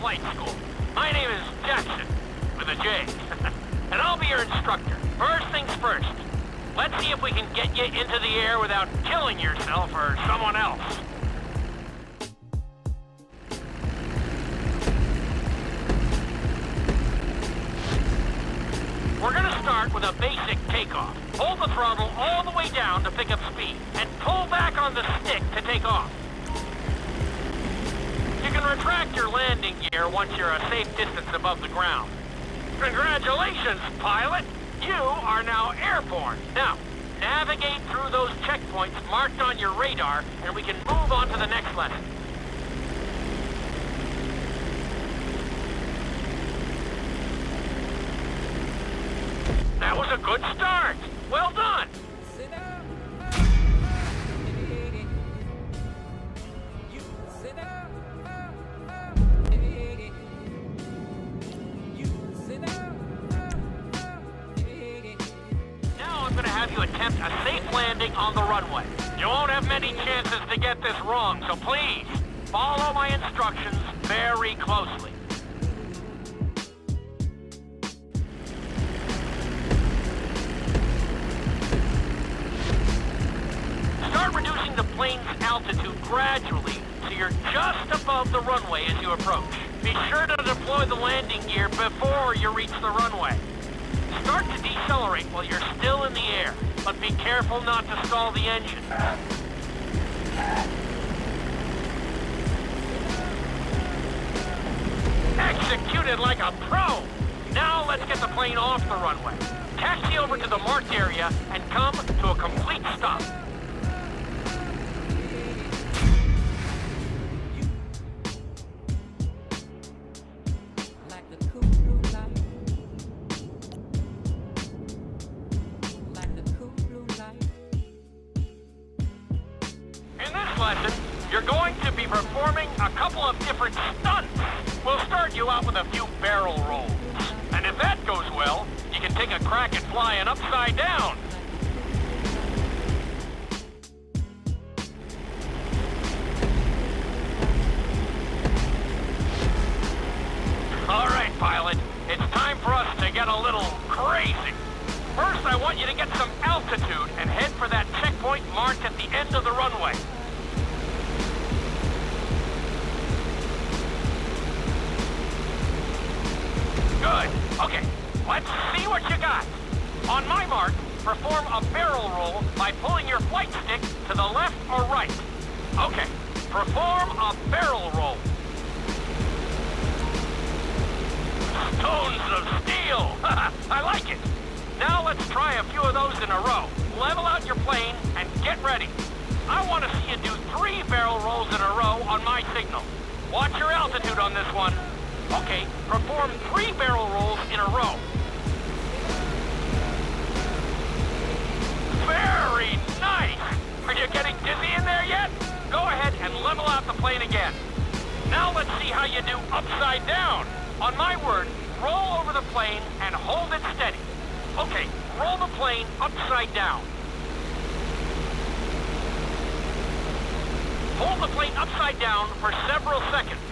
flight school. My name is Jackson, with a J. And I'll be your instructor. First things first. Let's see if we can get you into the air without killing yourself or someone else. We're gonna start with a basic takeoff. Hold the throttle all the way down to pick up speed, and pull back on the stick to take off. You can retract your landing gear once you're a safe distance above the ground. Congratulations, pilot! You are now airborne. Now, navigate through those checkpoints marked on your radar, and we can move on to the next lesson. That was a good start. Well done. Now I'm going to have you attempt a safe landing on the runway. You won't have many chances to get this wrong, so please follow my instructions very closely. Start reducing the plane's altitude gradually so you're just above the runway as you approach. Be sure to deploy the landing gear before you reach the runway. Start to decelerate while you're still in the air, but be careful not to stall the engine. Executed like a pro! Now let's get the plane off the runway. Taxi over to the marked area and come to a complete stop. You're going to be performing a couple of different stunts. We'll start you out with a few barrel rolls. And if that goes well, you can take a crack at flying upside down. All right, pilot. It's time for us to get a little crazy. First, I want you to get some altitude and head for that checkpoint marked at the end of the runway. Good. Okay, let's see what you got. On my mark, perform a barrel roll by pulling your flight stick to the left or right. Okay, perform a barrel roll. Stones of steel! I like it. Now let's try a few of those in a row. Level out your plane and get ready. I want to see you do 3 barrel rolls in a row on my signal. Watch your altitude on this one. Okay, perform 3 barrel rolls in a row. Very nice! Are you getting dizzy in there yet? Go ahead and level out the plane again. Now let's see how you do upside down. On my word, roll over the plane and hold it steady. Okay, roll the plane upside down. Hold the plane upside down for several seconds.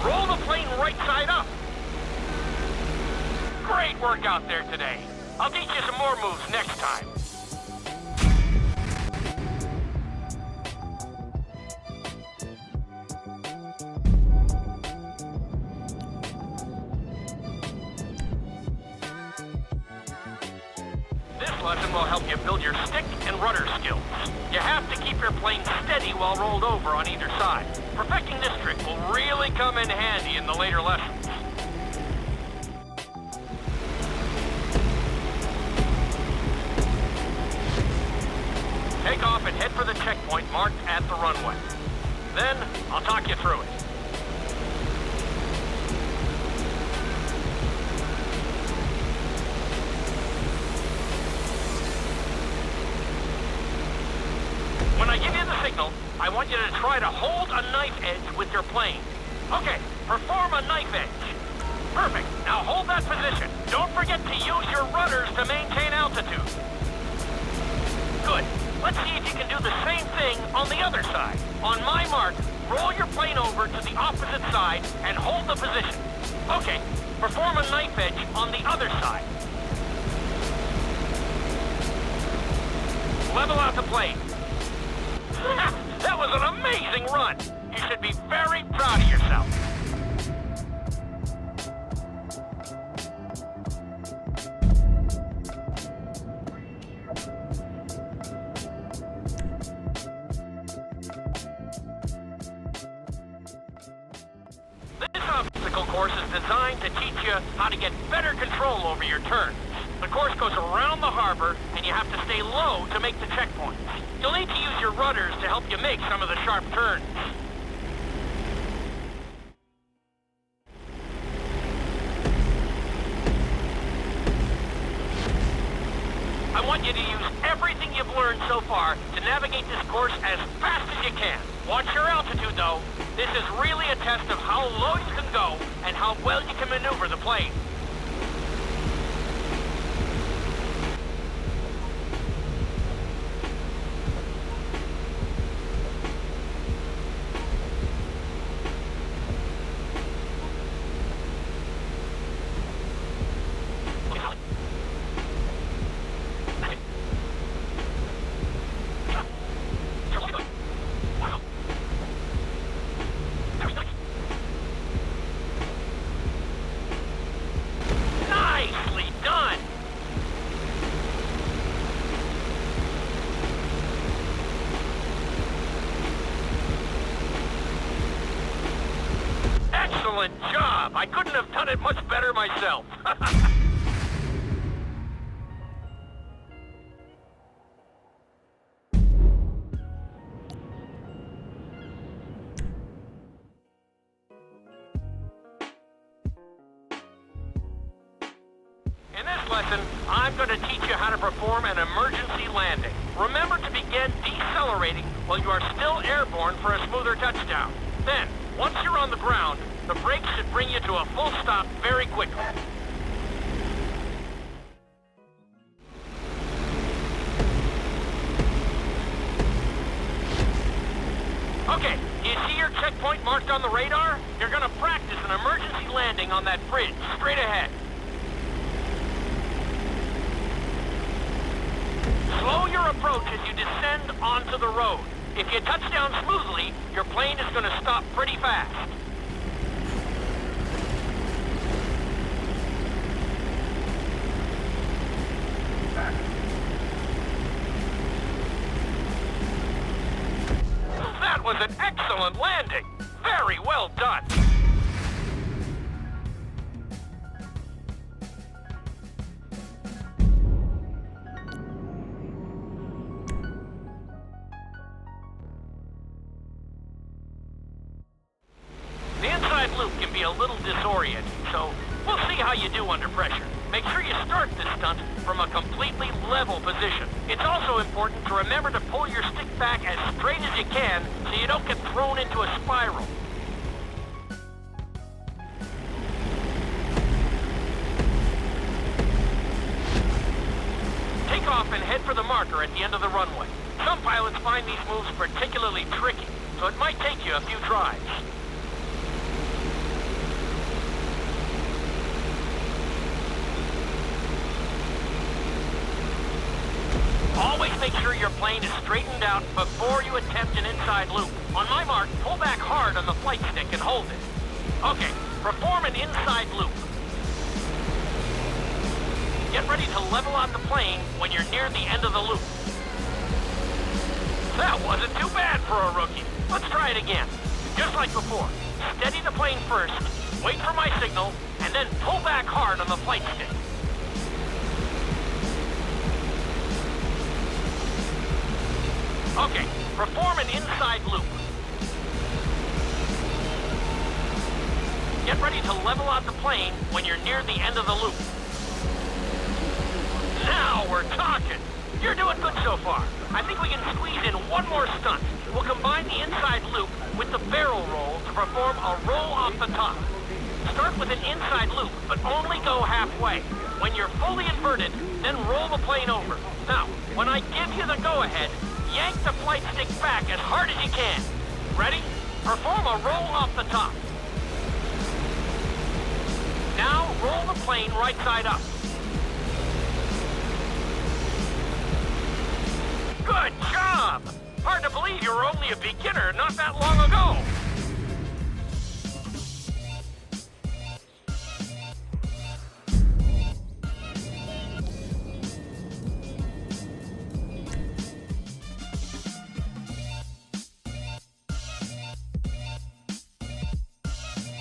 Roll the plane right side up. Great work out there today. I'll teach you some more moves next time. This lesson will help you build your stick and rudder skills. You have to keep your plane steady while rolled over on either side. Perfecting this trick will really come in handy in the later lessons. Take off and head for the checkpoint marked at the runway. Then, I'll talk you through it. When I give you the signal, I want you to try to hold a knife edge with your plane. Okay, perform a knife edge. Perfect. Now hold that position. Don't forget to use your rudders to maintain altitude. Good. Let's see if you can do the same thing on the other side. On my mark, roll your plane over to the opposite side and hold the position. Okay. Perform a knife edge on the other side. Level out the plane. That was an amazing run. You should be very proud of yourself. This obstacle course is designed to teach you how to get better control over your turns. The course goes around the harbor, and you have to stay low to make the checkpoints. You'll need to use your rudders to help you make some of the sharp turns. I want you to use everything you've learned so far to navigate this course as fast as you can. Watch your altitude, though. This is really a test of how low you can go and how well you can maneuver the plane. Excellent job! I couldn't have done it much better myself. In this lesson, I'm going to teach you how to perform an emergency landing. Remember to begin decelerating while you are still airborne for a smoother touchdown. Then, once you're on the ground, the brakes should bring you to a full stop very quickly. Okay, do you see your checkpoint marked on the radar? You're gonna practice an emergency landing on that bridge, straight ahead. Slow your approach as you descend onto the road. If you touch down smoothly, your plane is gonna stop pretty fast. That was an excellent landing. Very well done. The inside loop can be a little disorienting, so we'll see how you do under pressure. Make sure you start this stunt from a completely level position. It's also important to remember to pull your stick back as straight as you can so you don't get thrown into a spiral. Take off and head for the marker at the end of the runway. Some pilots find these moves particularly tricky, so it might take you a few tries. Always make sure your plane is straightened out before you attempt an inside loop. On my mark, pull back hard on the flight stick and hold it. Okay, perform an inside loop. Get ready to level out the plane when you're near the end of the loop. That wasn't too bad for a rookie. Let's try it again. Just like before. Steady the plane first, wait for my signal, and then pull back hard on the flight stick. Okay, perform an inside loop. Get ready to level out the plane when you're near the end of the loop. Now we're talking. You're doing good so far. I think we can squeeze in one more stunt. We'll combine the inside loop with the barrel roll to perform a roll off the top. Start with an inside loop, but only go halfway. When you're fully inverted, then roll the plane over. Now, when I give you the go-ahead, yank the flight stick back as hard as you can. Ready? Perform a roll off the top. Now, roll the plane right side up. Good job! Hard to believe you were only a beginner not that long ago.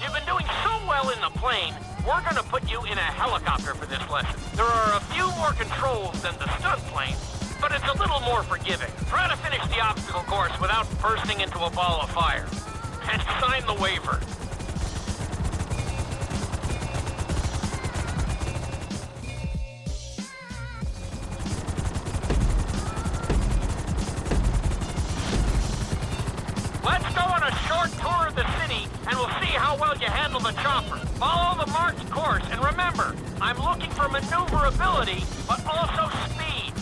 You've been doing so well in the plane, we're gonna put you in a helicopter for this lesson. There are a few more controls than the stunt plane, but it's a little more forgiving. Try to finish the obstacle course without bursting into a ball of fire. And sign the waiver. Let's go on a short tour of the city, and we'll see how well you handle the chopper. Follow the marked course, and remember, I'm looking for maneuverability, but also speed.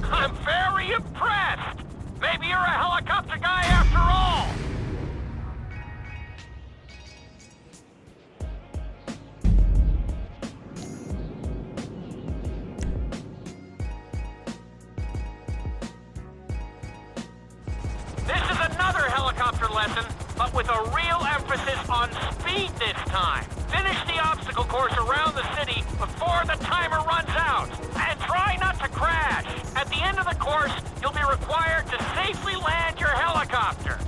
I'm very impressed! Maybe you're a helicopter guy after all! This is another helicopter lesson, but with a real emphasis on speed this time. Finish the obstacle course around the city before the timer runs out. And try not to crash. At the end of the course, you'll be required to safely land your helicopter.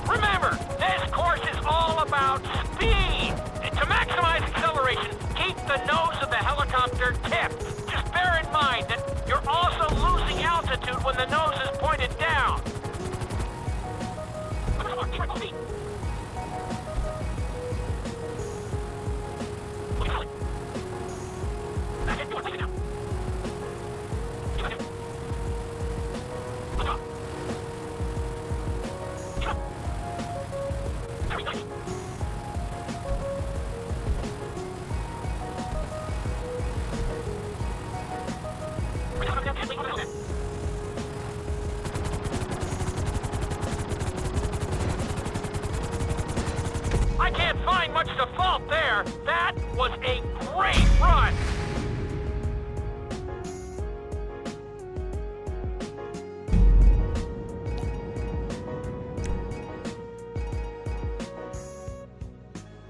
Remember, this course is all about speed. To maximize acceleration, keep the nose of the helicopter tipped. Just bear in mind that you're also losing altitude when the nose is pointed down. I can't find much to fault there. That was a great run.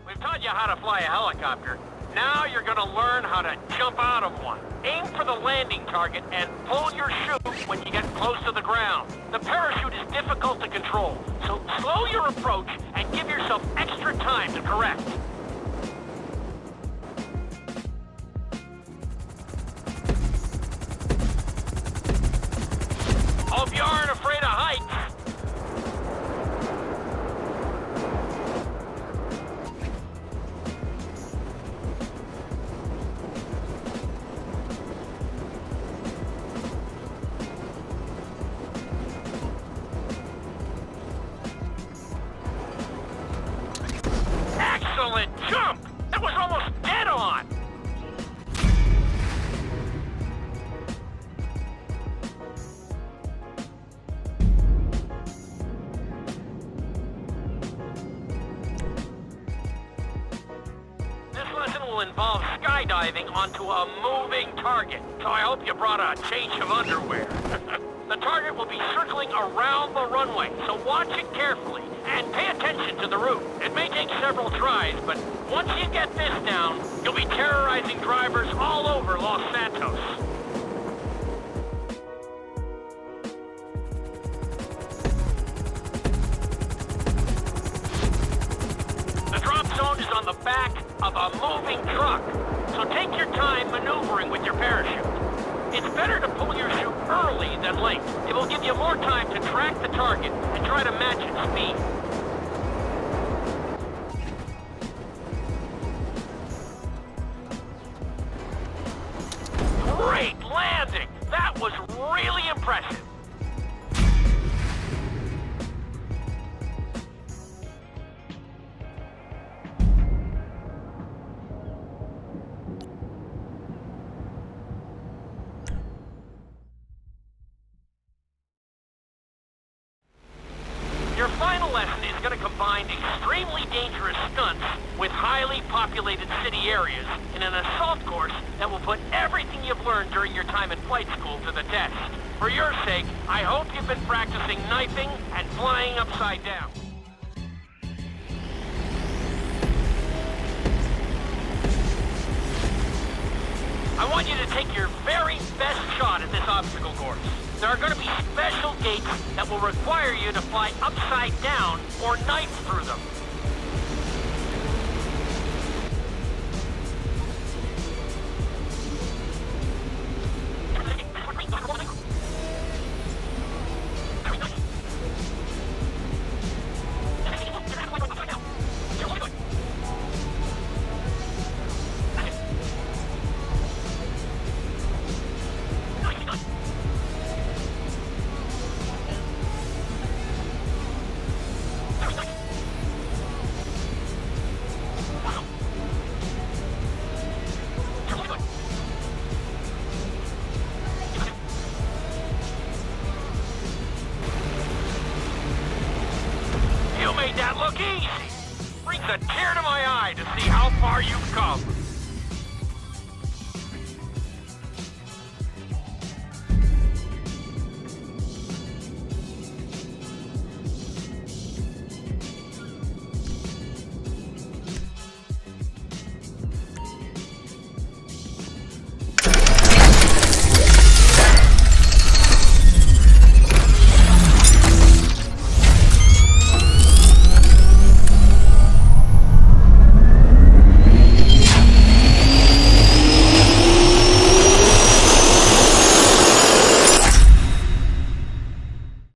We've taught you how to fly a helicopter. Now you're gonna learn how to jump out of one. Aim for the landing target and pull your chute when you get close to the ground. The parachute is difficult to control, so slow your approach and give yourself extra time to correct. Hope you aren't afraid of heights. Excellent jump! That was almost dead on! skydiving onto a moving target, so I hope you brought a change of underwear. The target will be circling around the runway, so watch it carefully and pay attention to the route. It may take several tries, but once you get this down, you'll be terrorizing drivers all over Los Santos. The drop zone is on the back of a moving truck, so take your time maneuvering with your parachute. It's better to pull your chute early than late. It will give you more time to track the target and try to match its speed. Great landing! That was really impressive. Your final lesson is going to combine extremely dangerous stunts with highly populated city areas in an assault course that will put everything you've learned during your time in flight school to the test. For your sake, I hope you've been practicing knifing and flying upside down. I want you to take your very best shot at this obstacle course. There are going to be special gates that will require you to fly upside down or knife through them. You made that look easy. Brings a tear to my eye to see how far you've come.